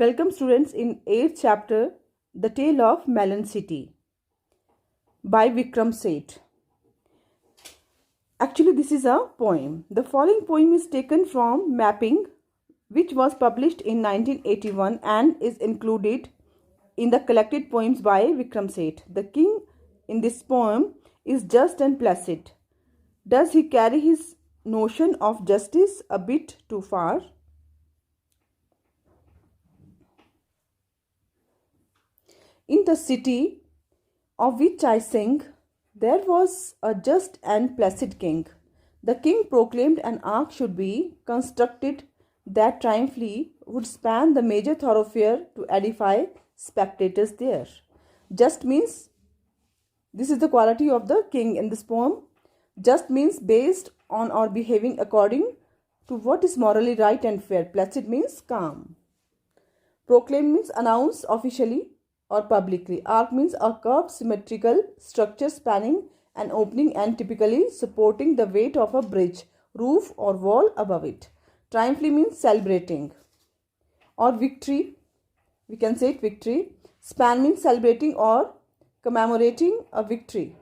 Welcome students in 8th chapter, The Tale of Melon City by Vikram Seth. Actually, this is a poem. The following poem is taken from Mapping, which was published in 1981 and is included in the collected poems by Vikram Seth. The king in this poem is just and placid. Does he carry his notion of justice a bit too far? In the city of which I sing, there was a just and placid king. The king proclaimed an ark should be constructed that triumphantly would span the major thoroughfare to edify spectators there. Just means, this is the quality of the king in this poem. Just means based on or behaving according to what is morally right and fair. Placid means calm. Proclaim means announce officially or publicly. Arc means a curved symmetrical structure spanning an opening and typically supporting the weight of a bridge, roof or wall above it. Triumphantly means celebrating or victory. We can say it victory. Span means celebrating or commemorating a victory.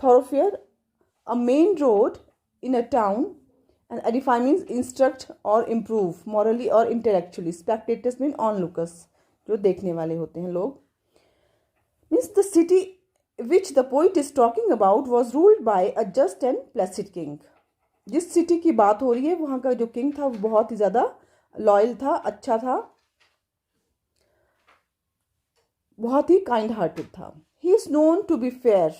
Thoroughfare, a main road in a town. And edify means instruct or improve morally or intellectually. Spectators mean onlookers, जो देखने वाले होते हैं लोग. Means the city which the poet is talking about was ruled by a just and placid king. जिस city की बात हो रही है वहाँ का जो किंग था वो बहुत ही ज़्यादा लॉयल था, अच्छा था, बहुत ही काइंड हार्टेड था. He is known to be fair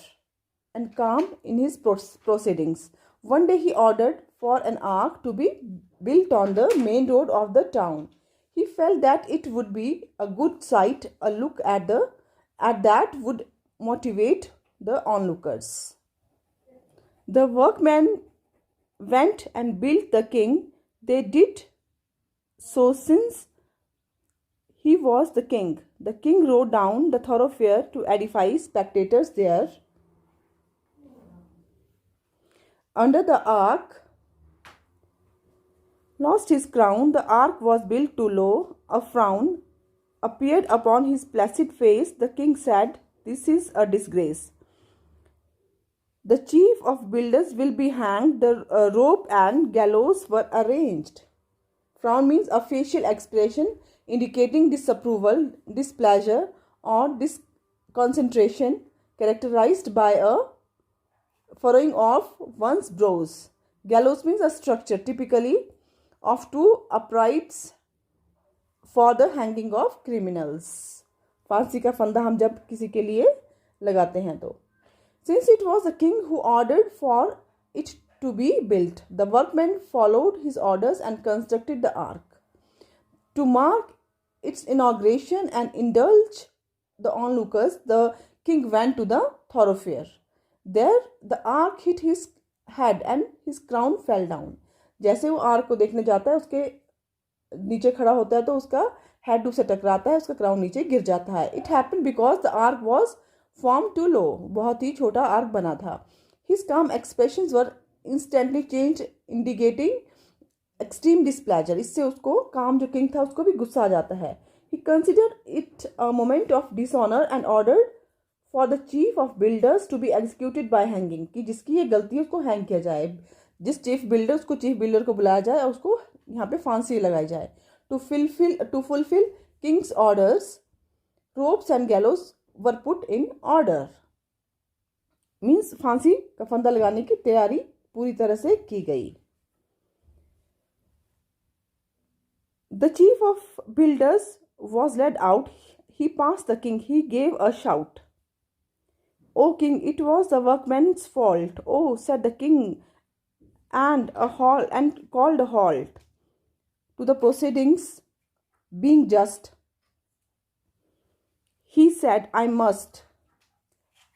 and calm in his proceedings. One day he ordered for an ark to be built on the main road of the town. He felt that it would be a good sight, a look at that would motivate the onlookers. The workmen went and built the king. They did so since he was the king. The king rode down the thoroughfare to edify spectators there. Under the ark, lost his crown, the ark was built too low. A frown appeared upon his placid face. The king said, "This is a disgrace. The chief of builders will be hanged." The rope and gallows were arranged. Frown means a facial expression indicating disapproval, displeasure, or disconcentration, characterized by a furrowing of one's brows. Gallows means a structure, typically of two uprights for the hanging of criminals. फांसी का फंदा हम जब किसी के लिए लगाते हैं तो. Since it was the king who ordered for it to be built, the workmen followed his orders and constructed the ark. To mark its inauguration and indulge the onlookers, the king went to the thoroughfare. There the ark hit his head and his crown fell down. जैसे वो arc को देखने जाता है उसके नीचे खड़ा होता है तो उसका हेड उससे टकराता है, उसका क्राउन नीचे गिर जाता है. It happen because the arch was form too low. बहुत ही छोटा आर्क बना था. His calm expressions were instantly change indicating extreme displeasure. इससे उसको काम जो किंग था उसको भी गुस्सा आ जाता है. He consider it a moment of dishonour and ordered for the chief of builders to be executed by hanging. कि जिसकी ये गलती है उसको हैंग किया जाए. जिस चीफ बिल्डर को बुलाया जाए और उसको यहाँ पे फांसी लगाई जाए. To fulfil king's orders, ropes and gallows were put in order. Means फांसी का फंदा लगाने की तैयारी पूरी तरह से की गई. The chief of builders was laid out. He pass the king. He gave a shout. O king, it was the workmen's fault. Oh, said the king, and called a halt to the proceedings, being just. He said, "I must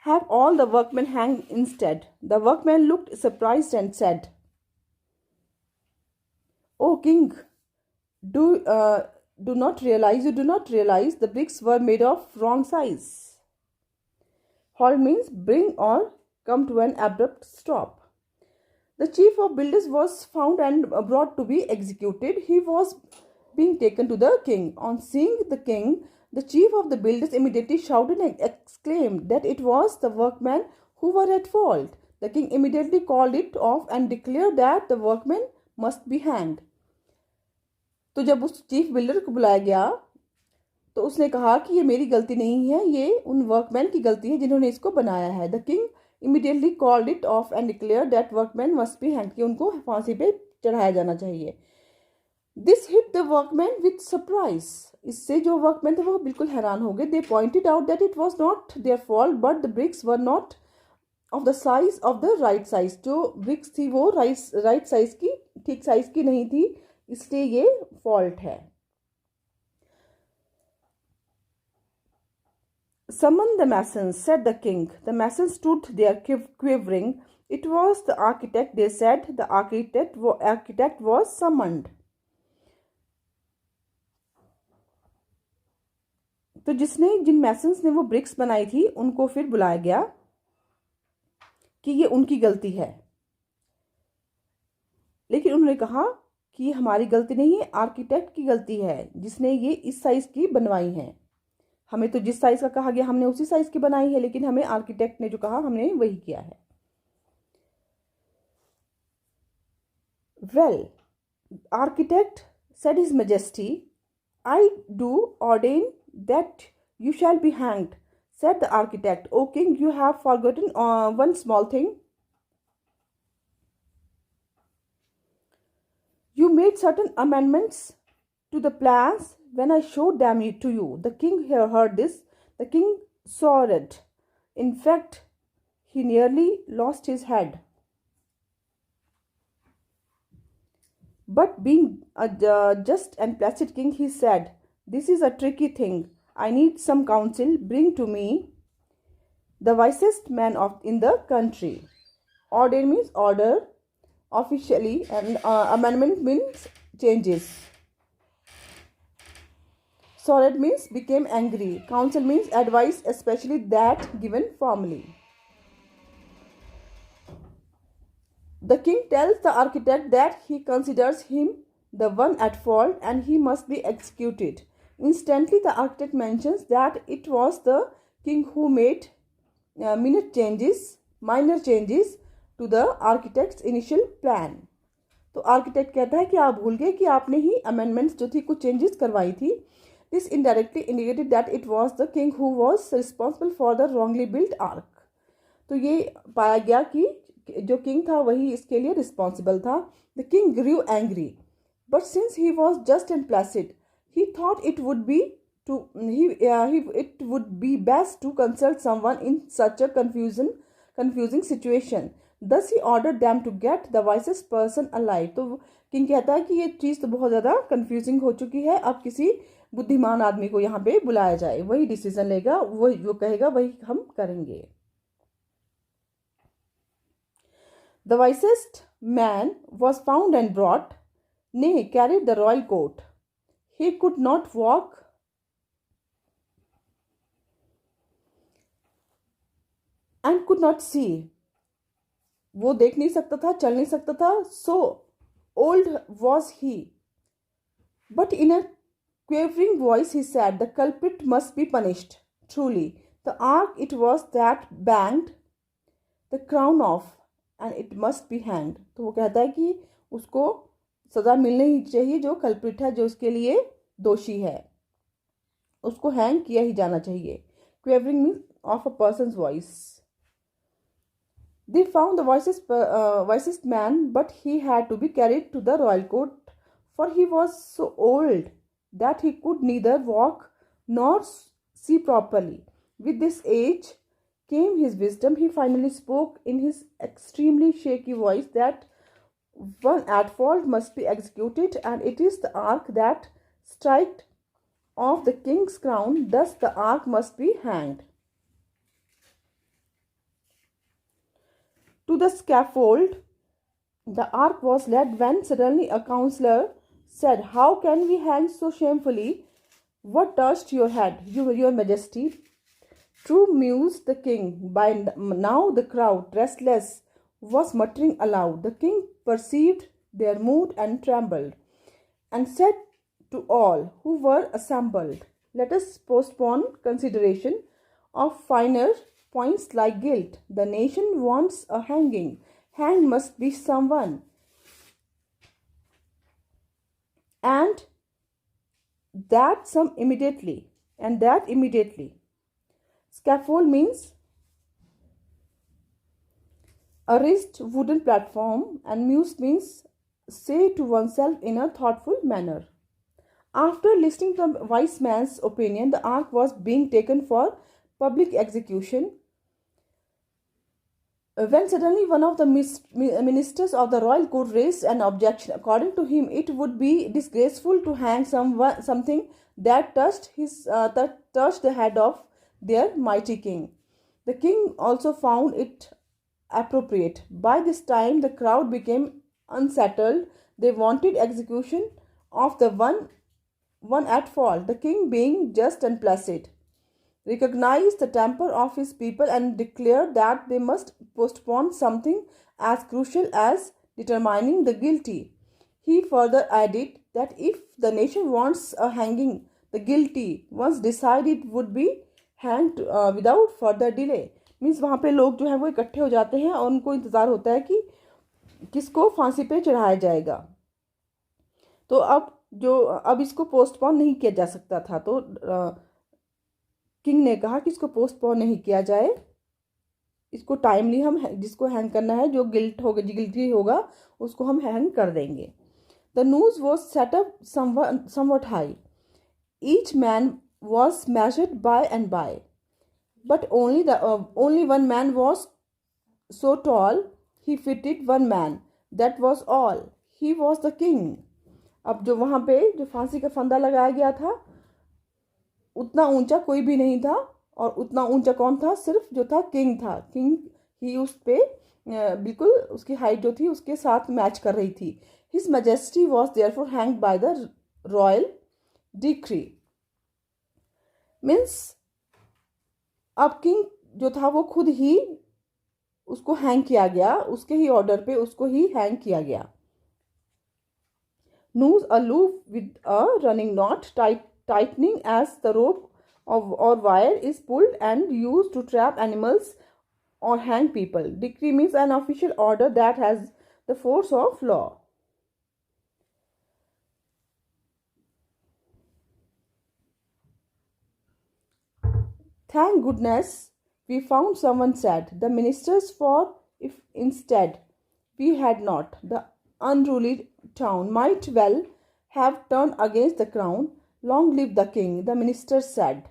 have all the workmen hanged instead." The workmen looked surprised and said, "O king, do not realize the bricks were made of wrong size." Halt means bring or come to an abrupt stop. The chief of builders was found and brought to be executed. He was being taken to the king. On seeing the king, the chief of the builders immediately shouted and exclaimed that it was the workmen who were at fault. The king immediately called it off and declared that the workmen must be hanged. तो जब उस chief builder को बुलाया गया तो उसने कहा कि ये मेरी गलती नहीं है, ये उन वर्कमैन की गलती है जिन्होंने इसको बनाया है. The king immediately called it off and declare that workman must be hanged, कि उनको फांसी पे चढ़ाया जाना चाहिए. This hit the workman with surprise. इससे जो वर्कमैन थे वो बिल्कुल हैरान हो गए. They pointed out that it was not their fault but the bricks were not of the size of the right size. जो ब्रिक्स थी वो राइट साइज की, ठीक साइज की नहीं थी, इसलिए ये फॉल्ट है. Summon the masons, said the king. The masons stood there quivering. It was the architect, they said. The architect was summoned. तो जिन मैसन्स ने वो ब्रिक्स बनाई थी उनको फिर बुलाया गया कि ये उनकी गलती है. लेकिन उन्होंने कहा कि ये हमारी गलती नहीं है, आर्किटेक्ट की गलती है जिसने ये इस साइज की बनवाई है. हमें तो जिस साइज का कहा गया हमने उसी साइज की बनाई है, लेकिन हमें आर्किटेक्ट ने जो कहा हमने वही किया है. Well, architect said his majesty, I do ordain that you shall be hanged. Said the architect, O king, you have forgotten one small thing. You made certain amendments to the plans when I showed them to you. The king heard this. The king sorrowed. In fact, he nearly lost his head. But being a just and placid king, he said, this is a tricky thing. I need some counsel. Bring to me the wisest man in the country. Order means order. Officially, and amendment means changes. Sorrowed means became angry. Counsel means advice, especially that given formally. The king tells the architect that he considers him the one at fault and he must be executed. Instantly, the architect mentions that it was the king who made minor changes to the architect's initial plan. तो architect कहता है कि आप भूल गए कि आपने ही amendments जो थी कुछ चेंजेस करवाई थी. This indirectly indicated that it was the king who was responsible for the wrongly built arc. तो ये पाया गया कि जो किंग था वही इसके लिए रिस्पॉन्सिबल था. The king grew angry, but since he was just and placid, he thought it would be best to consult someone in such a confusing situation. Thus he ordered them to get the wisest person alive. तो king कहता है कि ये चीज़ तो बहुत ज़्यादा confusing हो चुकी है, अब किसी बुद्धिमान आदमी को यहाँ पे बुलाया जाए, वही डिसीजन लेगा, वही जो कहेगा वही हम करेंगे. The wisest man was found and brought, nay, carried the royal coat. He could not walk and could not see. वो देख नहीं सकता था, चल नहीं सकता था, so old was he. But in a quavering voice he said, the culprit must be punished. Truly, the ark it was that banged the crown off and it must be hanged. तो वो कहता है कि उसको सजा मिलनी ही चाहिए, जो कल्प्रिट है, जो इसके लिए दोषी है, उसको हैंग किया ही जाना चाहिए. Quavering means of a person's voice. They found the wisest man, but he had to be carried to the royal court, for he was so old that he could neither walk nor see properly. With this age came his wisdom. He finally spoke in his extremely shaky voice that one at fault must be executed, and it is the ark that striked off the king's crown. Thus the ark must be hanged. To the scaffold the ark was led, when suddenly a counselor said, how can we hang so shamefully? What touched your head, your majesty? True, mused the king. By now the crowd, restless, was muttering aloud. The king perceived their mood and trembled, and said to all who were assembled, let us postpone consideration of finer points like guilt. The nation wants a hanging. Hanged must be someone. And that immediately. Scaffold means a raised wooden platform, and muse means say to oneself in a thoughtful manner. After listening to the wise man's opinion, the ark was being taken for public execution, when suddenly one of the ministers of the royal court raised an objection. According to him, it would be disgraceful to hang something that touched the head of their mighty king. The king also found it appropriate. By this time, the crowd became unsettled. They wanted execution of the one at fault. The king, being just and placid, recognized the temper of his people and declared that they must postpone something as crucial as determining the guilty. He further added that if the nation wants a hanging, the guilty, once decided, would be hanged without further delay. Means वहाँ पे लोग जो है वो इकट्ठे हो जाते हैं और उनको इंतज़ार होता है कि किसको फांसी पे चढ़ाया जाएगा. तो अब इसको पोस्टपोन नहीं किया जा सकता था. तो किंग ने कहा कि इसको पोस्टपोन नहीं किया जाए, इसको टाइमली हम जिसको हैंग करना है, जो गिल्टी होगा उसको हम हैंग कर देंगे. The news was set up somewhat high. Each man was measured by and by, but only one man was so tall he fitted one man. That was all. He was the king. अब जो वहाँ पे जो फांसी का फंदा लगाया गया था, उतना ऊंचा कोई भी नहीं था. और उतना ऊंचा कौन था? सिर्फ जो था किंग था. किंग ही उस पे बिल्कुल उसकी हाइट जो थी उसके साथ मैच कर रही थी. His majesty was therefore hanged by the royal decree. Means अब किंग जो था वो खुद ही उसको हैंग किया गया, उसके ही ऑर्डर पे उसको ही हैंग किया गया. Noose aloof with a running knot, tightening as the rope or wire is pulled and used to trap animals or hang people. Decree means an official order that has the force of law. Thank goodness we found, someone said. The ministers, for if instead we had not, the unruly town might well have turned against the crown. Long live the king, the ministers said.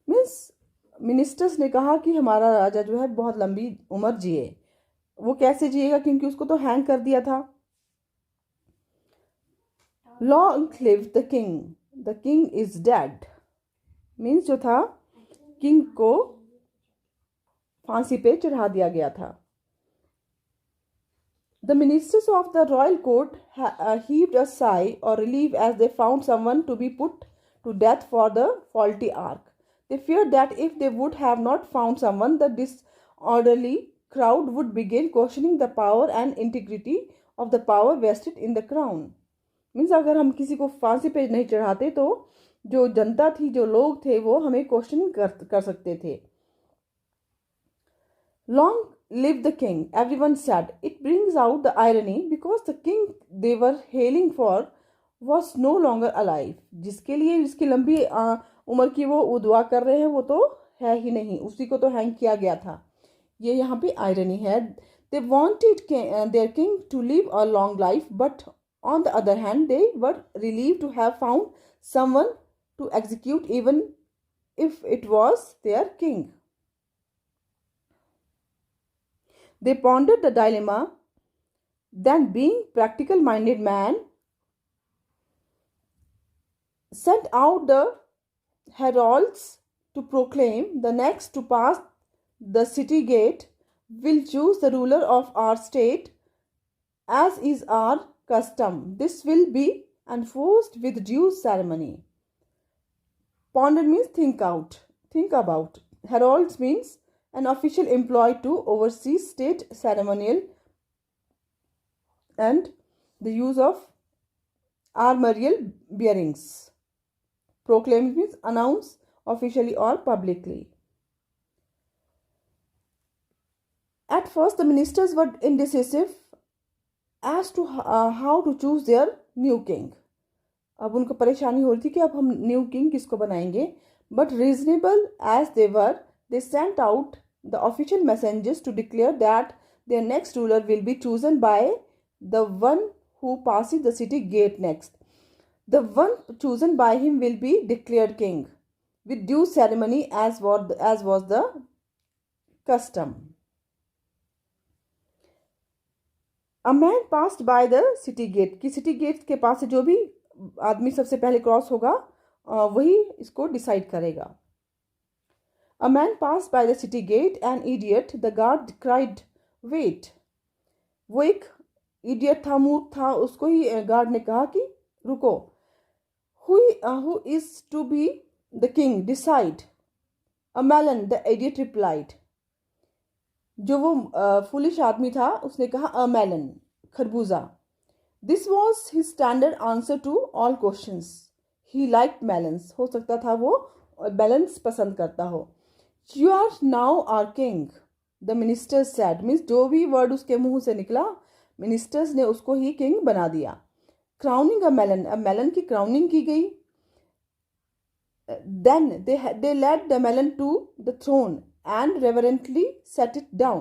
Means ministers ने कहा कि हमारा राजा जो है बहुत लंबी उम्र जिए. वो कैसे जिएगा क्योंकि उसको तो हैंग कर दिया था. Long live the king is dead. Means जो था किंग को फांसी पे चढ़ा दिया गया था. The ministers of the royal court heaved a sigh or relief as they found someone to be put to death for the faulty ark. They feared that if they would have not found someone, the disorderly crowd would begin questioning the power and integrity of the power vested in the crown. Means अगर हम किसी को फांसी पे नहीं चढ़ाते तो जो जनता थी, जो लोग थे, वो हमें क्वेश्चन कर सकते थे. Long live the king, everyone said. It brings out the irony because the king they were hailing for was no longer alive. जिसके लिए इसकी लंबी उम्र की वो दुआ कर रहे हैं वो तो है ही नहीं, उसी को तो हैंग किया गया था. ये यहाँ पे आयरनी है. They wanted their king to live a long life, but on the other hand, they were relieved to have found someone to execute, even if it was their king. They pondered the dilemma. Then, being practical-minded man, sent out the heralds to proclaim, the next to pass the city gate will choose the ruler of our state, as is our custom. This will be enforced with due ceremony. Ponder means think about. Heralds means an official employed to oversee state ceremonial and the use of armorial bearings. Proclaim means announce officially or publicly. At first, the ministers were indecisive as to how to choose their new king. अब उनको परेशानी हो रही थी कि अब हम new king किसको बनाएंगे. But reasonable as they were, they sent out the official messengers to declare that their next ruler will be chosen by the one who passes the city gate next. The one chosen by him will be declared king with due ceremony as was the custom. A man passed by the city gate. कि city gate के पास से जो भी आदमी सबसे पहले cross होगा वही इसको डिसाइड करेगा. A man passed by the city gate, an idiot. The guard cried, "Wait!" वो एक idiot था, मूर्ख था. उसको ही गार्ड ने कहा कि रुको. Who is to be the king? Decide. A melon, the idiot replied. जो वो फुलिश आदमी था उसने कहा अ मेलन, खरबूजा. This was his standard answer to all questions. He liked melons. हो सकता था वो मेलन्स पसंद करता हो. You are now our king, the ministers said. Means जो भी वर्ड उसके मुंह से निकला मिनिस्टर्स ने उसको ही किंग बना दिया. क्राउनिंग अ मेलन, अब मेलन की क्राउनिंग की गई. Then they led the melon to the throne and reverently set it down.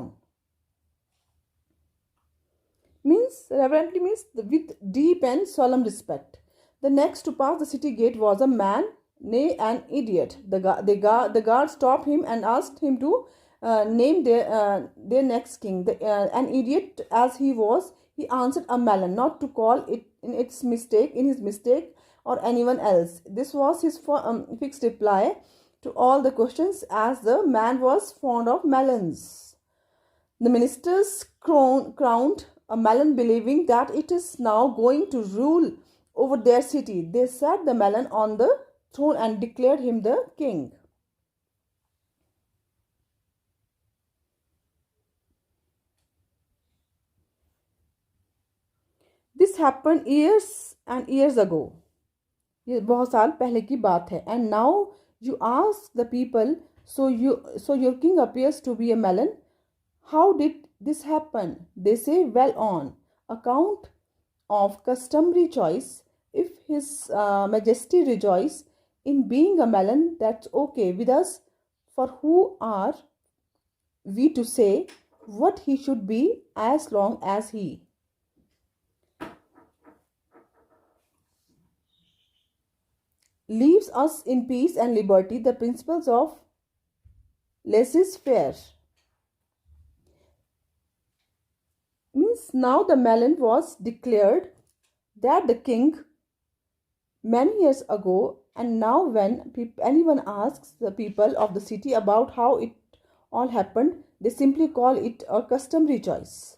Reverently means with deep and solemn respect. The next to pass the city gate was a man, nay, an idiot. The guard stopped him and asked him to name their next king. An idiot as he was, he answered a melon, not to call it in his mistake or anyone else. This was his fixed reply to all the questions, as the man was fond of melons. The ministers crowned a melon, believing that it is now going to rule over their city. They set the melon on the throne and declared him the king. This happened years and years ago. ये बहुत साल पहले की बात है. And now you ask the people, so your king appears to be a melon. How did this happen? They say, well, on account of customary choice. If his majesty rejoice in being a melon, that's okay with us. For who are we to say what he should be as long as he leaves us in peace and liberty, the principles of laissez-faire. Means now the melon was declared that the king many years ago, and now when anyone asks the people of the city about how it all happened, they simply call it a customary choice.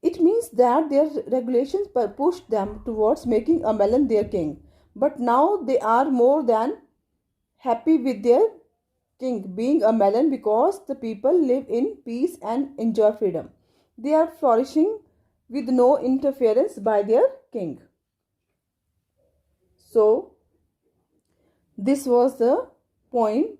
It means that their regulations pushed them towards making a melon their king. But now they are more than happy with their king being a melon, because the people live in peace and enjoy freedom. They are flourishing with no interference by their king. So, this was the poem